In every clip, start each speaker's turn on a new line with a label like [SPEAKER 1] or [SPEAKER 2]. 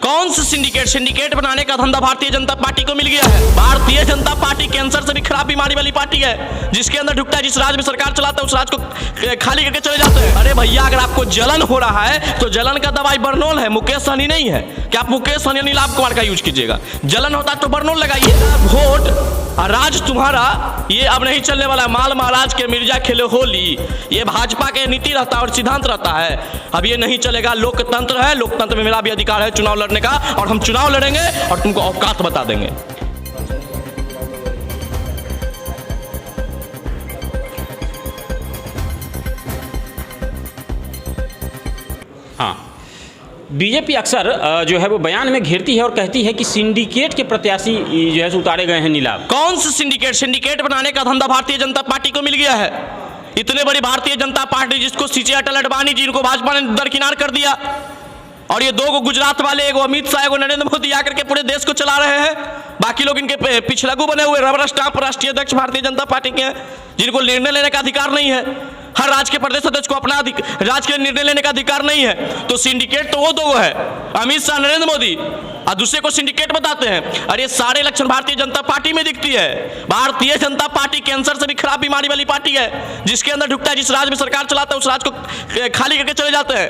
[SPEAKER 1] कौन सा सिंडिकेट बनाने का धंधा भारतीय जनता पार्टी को मिल गया है। भारतीय जनता पार्टी कैंसर से भी खराब बीमारी वाली पार्टी है, जिसके अंदर ढुकता है, जिस राज्य में सरकार चलाता है उस राज्य को खाली करके चले जाते हैं। अरे भैया, अगर आपको जलन हो रहा है तो जलन का दवाई बर्नोल है, मुकेश सहनी नहीं है। क्या आप मुकेश सहनी नीलाभ कुमार का यूज कीजिएगा? जलन होता है तो बर्नोल लगाइए। वोट और राज तुम्हारा ये अब नहीं चलने वाला। माल महाराज के मिर्जा खेले होली, ये भाजपा के नीति रहता है और सिद्धांत रहता है। अब ये नहीं चलेगा। लोकतंत्र है, लोकतंत्र में मेरा भी अधिकार है चुनाव लड़ने का, और हम चुनाव लड़ेंगे और तुमको औकात बता देंगे।
[SPEAKER 2] हाँ, बीजेपी अक्सर जो है वो बयान में घेरती है और कहती है कि सिंडिकेट के प्रत्याशी जो है उतारे गए हैं नीलाभ।
[SPEAKER 1] कौन सा सिंडिकेट बनाने का धंधा भारतीय जनता पार्टी को मिल गया है। इतने बड़ी भारतीय जनता पार्टी, जिसको सीचे अटल अडवाणी जी को भाजपा ने दरकिनार कर दिया, और ये दो गुजरात वाले, एगो अमित शाह, एगो नरेंद्र मोदी आकर के पूरे देश को चला रहे हैं। बाकी लोग इनके पिछलगू बने हुए रबर स्टाम्प राष्ट्रीय अध्यक्ष भारतीय जनता पार्टी के हैं, जिनको निर्णय लेने का अधिकार नहीं है। हर राज्य के प्रदेश अध्यक्ष को अपना राज्य के निर्णय लेने का अधिकार नहीं है। तो सिंडिकेट तो वो दो है, अमित शाह, नरेंद्र मोदी, और दूसरे को सिंडिकेट बताते हैं। और ये सारे लक्षण भारतीय जनता पार्टी में दिखती है। भारतीय जनता पार्टी कैंसर से भी खराब बीमारी वाली पार्टी है, जिसके अंदर ढुकता है, जिस राज्य में सरकार चलाता है उस राज्य को खाली करके चले जाते हैं।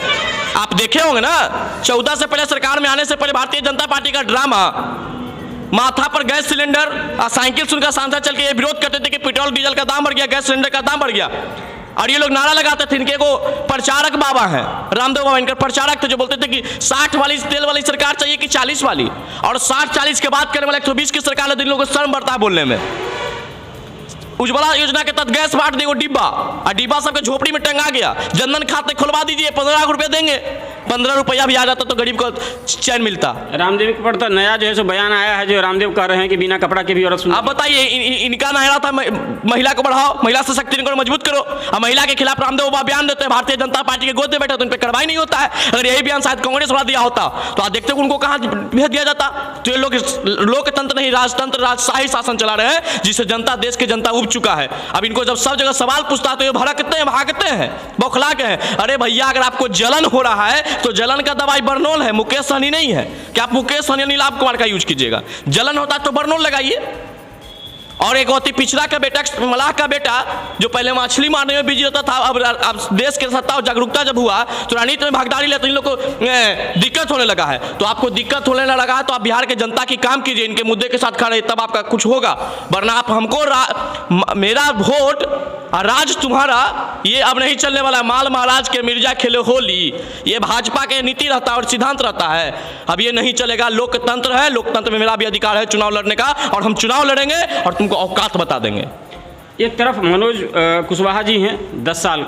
[SPEAKER 1] आप देखे होंगे ना, 14 से पहले सरकार में आने से पहले भारतीय जनता पार्टी का ड्रामा, माथा पर गैस सिलेंडर और साइकिल सुनकर सांसद चल के ये विरोध करते थे कि पेट्रोल डीजल का दाम बढ़ गया, गैस सिलेंडर का दाम बढ़ गया। और ये लोग नारा लगाते थे। इनके को प्रचारक बाबा हैं, रामदेव बाबा, इनके प्रचारक थे, जो बोलते थे कि 60 वाली तेल वाली सरकार चाहिए कि 40 वाली, और 60-40 के बात करने वाले 120 की सरकार है। इन लोगों को शर्म बढ़ता है बोलने में। उज्ज्वला योजना के तहत गैस बांट देगा डिब्बा, और डिब्बा सबके झोपड़ी में टंगा गया। जनधन खाते खुलवा दीजिए, 15 लाख रुपए देंगे, 15 रुपया भी आ जाता तो गरीब को चैन मिलता।
[SPEAKER 2] रामदेव के ऊपर नया जो है सो बयान आया है, जो रामदेव कह रहे हैं कि बिना कपड़ा के भी औरत। आप
[SPEAKER 1] बताइए, इनका नारा था महिला को बढ़ाओ, महिला सशक्तिकरण को मजबूत करो, और महिला के खिलाफ रामदेव बाबा बयान देते हैं। भारतीय जनता पार्टी के गोद में बैठे तो उन पर कार्रवाई नहीं होता है। अगर यही बयान शायद कांग्रेस वाला दिया होता तो आप देखते उनको कहाँ भेज दिया जाता। तो ये लोग लोकतंत्र नहीं, राजतंत्र, राजशाही शासन चला रहे हैं, जिससे जनता, देश की जनता उब चुका है। अब इनको जब सब जगह सवाल पूछता है तो ये भड़कते हैं, भागते हैं, बौखला के हैं। अरे भैया, अगर आपको जलन हो रहा है तो जलन का दवाई बर्नोल है, मुकेश सहनी नहीं है। क्या आप मुकेश सहनी नीलाभ कुमार का यूज कीजिएगा? जलन होता है तो बर्नोल लगाइए। और एक अति पिछड़ा का बेटा, मलाह का बेटा, जो पहले मछली मारने में बिजी रहता था, अब देश के सत्ता और जागरूकता जब हुआ तो राजनीति में भागीदारी ले, तो इन लोग को दिक्कत होने लगा है। तो आपको दिक्कत होने लगा है तो आप बिहार के जनता की काम कीजिए, इनके मुद्दे के साथ खड़े, तब आपका कुछ होगा। वरना आप हमको मेरा वोट और राज तुम्हारा, ये अब नहीं चलने वाला। माल महाराज के मिर्जा खेले होली, ये भाजपा के नीति रहता है और सिद्धांत रहता है। अब ये नहीं चलेगा। लोकतंत्र है, लोकतंत्र में मेरा भी अधिकार है चुनाव लड़ने का, और हम चुनाव लड़ेंगे और तुमको औकात बता देंगे।
[SPEAKER 2] एक तरफ मनोज कुशवाहा जी हैं, 10 साल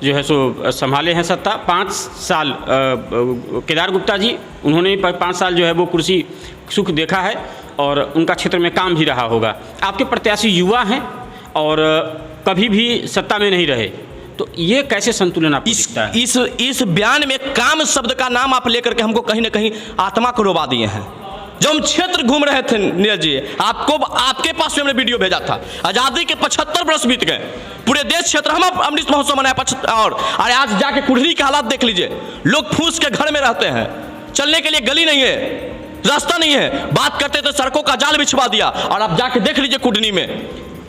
[SPEAKER 2] जो है सो संभाले हैं सत्ता, 5 साल केदार गुप्ता जी, उन्होंने 5 साल जो है वो कुर्सी सुख देखा है और उनका क्षेत्र में काम भी रहा होगा। आपके प्रत्याशी युवा हैं और कभी भी सत्ता में नहीं रहे, तो ये कैसे संतुलन आपको दिखता है?
[SPEAKER 1] इस बयान में काम शब्द का नाम आप लेकर के हमको कहीं ना कहीं आत्मा को रोवा दिए हैं। जब हम क्षेत्र घूम रहे थे नीरज जी, आपके पास में हमने वीडियो भेजा था। आज़ादी के 75 वर्ष बीत गए, पूरे देश क्षेत्र हम अमृत महोत्सव मनाया 75। और अरे आज जाके कुढ़नी के हालात देख लीजिए, लोग फूस के घर में रहते हैं, चलने के लिए गली नहीं है, रास्ता नहीं है। बात करते तो सड़कों का जाल बिछवा दिया, और आप जाके देख लीजिए कुढ़नी में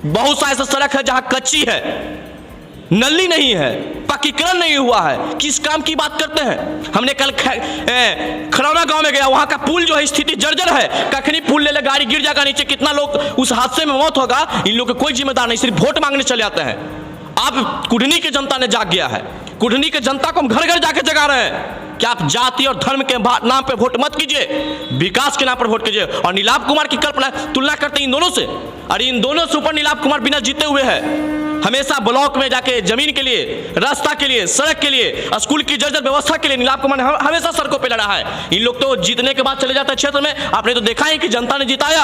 [SPEAKER 1] बहुत सा ऐसा सड़क है जहां कच्ची है, नली नहीं है, पक्कीकरण नहीं हुआ है। किस काम की बात करते हैं? हमने कल खरौना गांव में गया, वहां का पुल जो है स्थिति जर्जर है। कखनी पुल ले गाड़ी गिर जाएगा नीचे, कितना लोग उस हादसे में मौत होगा। इन लोग के कोई जिम्मेदार नहीं, सिर्फ वोट मांगने चले जाते हैं। आप कुढ़नी की जनता ने जाग गया है, कुढ़नी की जनता को हम घर घर जाके जगा रहे हैं कि आप जाति और धर्म के नाम पे वोट मत कीजिए, विकास के नाम पर वोट कीजिए। और नीलाभ कुमार की कल्पना तुलना करते हैं इन दोनों से, और इन दोनों से ऊपर नीलाभ कुमार बिना जीते हुए है। हमेशा ब्लॉक में जाके जमीन के लिए, रास्ता के लिए, सड़क के लिए, स्कूल की जर्जर व्यवस्था के लिए नीलाभ कुमार हमेशा सड़कों पे लड़ा है। इन लोग तो जीतने के बाद चले जाते हैं क्षेत्र में। आपने तो देखा है कि जनता ने जिताया।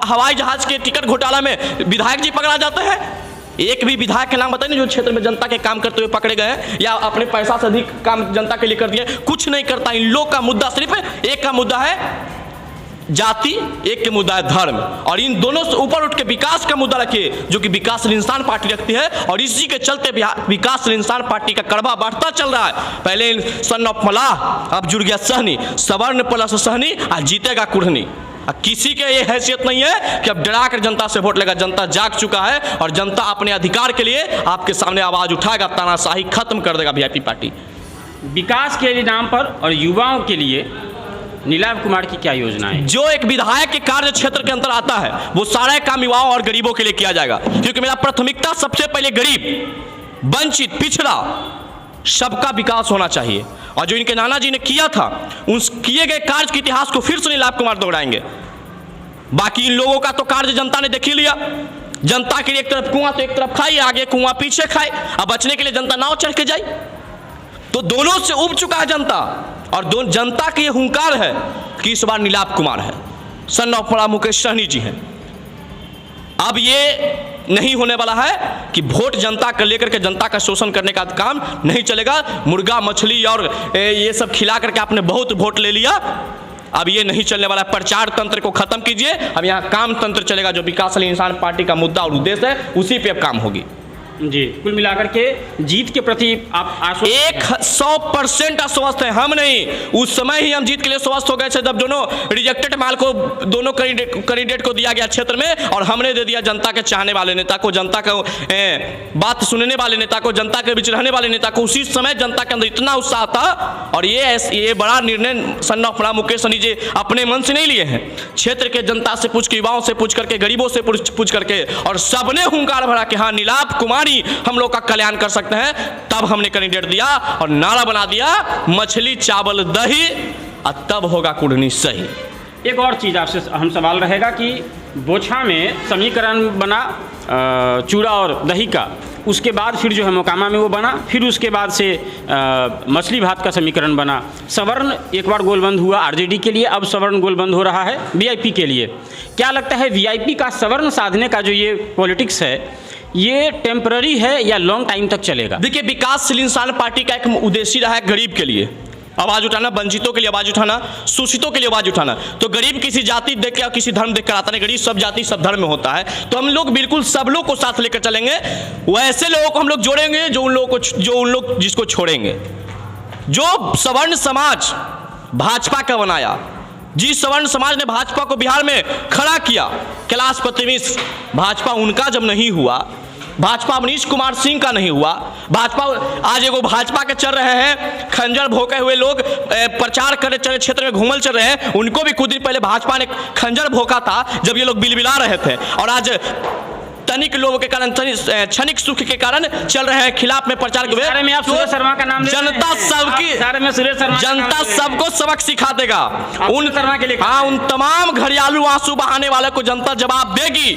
[SPEAKER 1] हवाई जहाज के टिकट घोटाला में विधायक जी पकड़ा जाते हैं। एक भी विधायक के नाम बताइए जो क्षेत्र में जनता के काम करते हुए पकड़े गए हैं, या अपने पैसा से अधिक काम जनता के लिए कर दिए। कुछ नहीं करता। इन लोग का मुद्दा सिर्फ एक का मुद्दा है जाति, एक के मुद्दा है धर्म, और इन दोनों से ऊपर उठ के विकास का मुद्दा रखिए, जो कि विकासशील इंसान पार्टी रखती है। और इसी के चलते विकासशील इंसान पार्टी का कड़वा बढ़ता चल रहा है। पहले सन ऑफ मलाह, अब जुड़ गया सहनी, सवर्ण प्लस सहनी, आज जीतेगा कुढ़नी। किसी के ये हैसियत नहीं है कि अब डरा कर जनता से वोट लेगा। जनता जाग चुका है और जनता अपने अधिकार के लिए आपके सामने आवाज़ उठाएगा, तानाशाही खत्म कर देगा वीआईपी पार्टी।
[SPEAKER 2] विकास के नाम पर और युवाओं के लिए नीलाभ कुमार की क्या योजना है?
[SPEAKER 1] जो एक विधायक के कार्य क्षेत्र के अंदर आता है वो सारा काम युवाओं और गरीबों के लिए किया जाएगा, क्योंकि मेरा प्राथमिकता सबसे पहले गरीब, वंचित, पिछड़ा, सबका विकास होना चाहिए। और जो इनके नाना जी ने किया था, उस किए गए कार्य के इतिहास को फिर से नीलाभ कुमार दोहराएंगे। बाकी इन लोगों का तो कार्य जनता ने देख ही लिया। जनता के लिए एक तरफ कुआं तो एक तरफ खाई, आगे कुआं पीछे खाए। अब बचने के लिए जनता नाव चढ़ के जाए, तो दोनों से उब चुका है जनता। और जनता के ये हुंकार है कि इस बार नीलाभ कुमार है, सन ऑफ मलाह मुकेश सहनी जी हैं। अब ये नहीं होने वाला है कि वोट जनता का लेकर के जनता का शोषण करने का काम नहीं चलेगा। मुर्गा मछली और ये सब खिला करके आपने बहुत वोट ले लिया, अब ये नहीं चलने वाला। प्रचार तंत्र को खत्म कीजिए, अब यहाँ काम तंत्र चलेगा। जो विकासशील इंसान पार्टी का मुद्दा और उद्देश्य है, उसी पे अब काम होगी।
[SPEAKER 2] जी, कुल मिलाकर के जीत के प्रति आप
[SPEAKER 1] 100% आश्वस्त है। हम नहीं, उस समय ही हम जीत के लिए स्वस्थ हो गए थे जब दोनों रिजेक्टेड माल को दोनों कैंडिडेट को दिया गया क्षेत्र में, और हमने दे दिया जनता के चाहने वाले नेता को, जनता को बात सुनने वाले नेता को, जनता के बीच रहने वाले नेता को। उसी समय जनता के अंदर इतना उत्साह था। और ये बड़ा निर्णय सन ऑफ मलाह मुकेश सहनी जी अपने मन से नहीं लिए हैं, क्षेत्र के जनता से पूछ के, युवाओं से पूछ करके, गरीबों से पूछ करके, और सबने हुंकार भरा कि हाँ नीलाभ कुमार हम लोग का कल्याण कर सकते हैं। तब हमने कैंडिडेट दिया और नारा बना दिया, मछली चावल दही, और तब होगा कुढ़नी सही।
[SPEAKER 2] एक और चीज़ आपसे हम सवाल रहेगा कि बोछा में समीकरण बना चूड़ा और दही का, उसके बाद फिर जो है मोकामा में वो बना, फिर उसके बाद से मछली भात का समीकरण बना। सवर्ण एक बार गोलबंद हुआ आरजेडी के लिए, अब सवर्ण गोलबंद हो रहा है वीआईपी के लिए। क्या लगता है वीआईपी का सवर्ण साधने का जो ये पॉलिटिक्स है, ये टेम्पररी है या लॉन्ग टाइम तक चलेगा?
[SPEAKER 1] देखिए, विकासशील इंसान पार्टी का एक उद्देश्य रहा है गरीब के लिए आवाज़ उठाना, वंचितों के लिए आवाज़ उठाना, शोषितों के लिए आवाज़ उठाना। तो गरीब किसी जाति देख के या किसी धर्म देख कर आता नहीं, गरीब सब जाति सब धर्म में होता है। तो हम लोग बिल्कुल सब लोग को साथ लेकर चलेंगे। वैसे लोगों को हम लोग जोड़ेंगे जो उन लोग जिसको छोड़ेंगे। जो सवर्ण समाज भाजपा का बनाया, जिस सवर्ण समाज ने भाजपा को बिहार में खड़ा किया, कैलाश प्रतिमिश्र, भाजपा उनका जब नहीं हुआ, भाजपा अवनीश कुमार सिंह का नहीं हुआ, भाजपा आज एगो भाजपा के चल रहे हैं खंजर भोंके हुए लोग, प्रचार करे चले क्षेत्र में घूमल चल रहे हैं, उनको भी कुछ दिन पहले भाजपा ने खंजर भोंका था जब ये लोग बिलबिला रहे थे। और आज तनिक लोगों के कारण, क्षणिक सुख के कारण चल रहे हैं खिलाफ में प्रचार के
[SPEAKER 2] हुए। में आप सुरेश शर्मा का नाम
[SPEAKER 1] जनता सबको सबक सिखा देगा। उन शर्मा के लिए उन तमाम घड़ियालू आंसू बहाने वाले को जनता जवाब देगी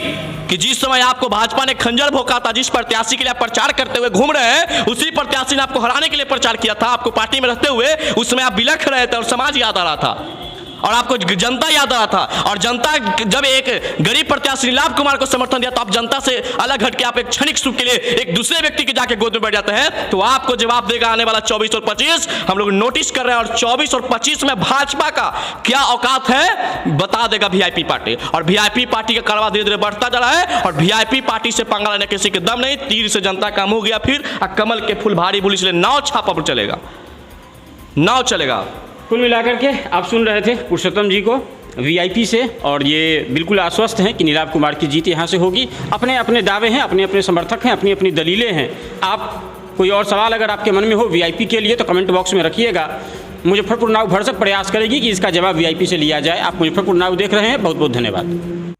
[SPEAKER 1] कि जिस समय आपको भाजपा ने खंजर भोंका था, जिस प्रत्याशी के लिए आप प्रचार करते हुए घूम रहे हैं, उसी प्रत्याशी ने आपको हराने के लिए प्रचार किया था। आपको पार्टी में रहते हुए उस समय आप बिलख रहे थे और समाज याद आ रहा था और आपको जनता याद आ रहा था। और जनता जब एक गरीब प्रत्याशी नीलाभ कुमार को समर्थन दिया, तो आप जनता से अलग हट के आप एक क्षणिक सुख के लिए एक दूसरे व्यक्ति के जाके गोद में बैठ जाते हैं। तो आपको जवाब देगा आने वाला 24 और 25। हम लोग नोटिस कर रहे हैं, और 24 और 25 में भाजपा का क्या औकात है बता देगा वीआईपी पार्टी। और वीआईपी पार्टी का कड़वा धीरे धीरे बढ़ता जा रहा है, और वीआईपी पार्टी से पंगा लेने किसी के दम नहीं। तीर से जनता का मुंह गया फिर, कमल के फूल भारी भूली, इसलिए नाव छापा पर चलेगा, नाव चलेगा।
[SPEAKER 2] कुल मिलाकर के आप सुन रहे थे पुरुषोत्तम जी को वीआईपी से, और ये बिल्कुल आश्वस्त हैं कि नीलाभ कुमार की जीत यहाँ से होगी। अपने अपने दावे हैं, अपने अपने समर्थक हैं, अपनी अपनी दलीलें हैं। आप कोई और सवाल अगर आपके मन में हो वीआईपी के लिए तो कमेंट बॉक्स में रखिएगा। मुजफ्फरपुर नाउ भरसक प्रयास करेगी कि इसका जवाब वीआईपी से लिया जाए। आप मुजफ्फरपुर नाउ देख रहे हैं, बहुत बहुत धन्यवाद।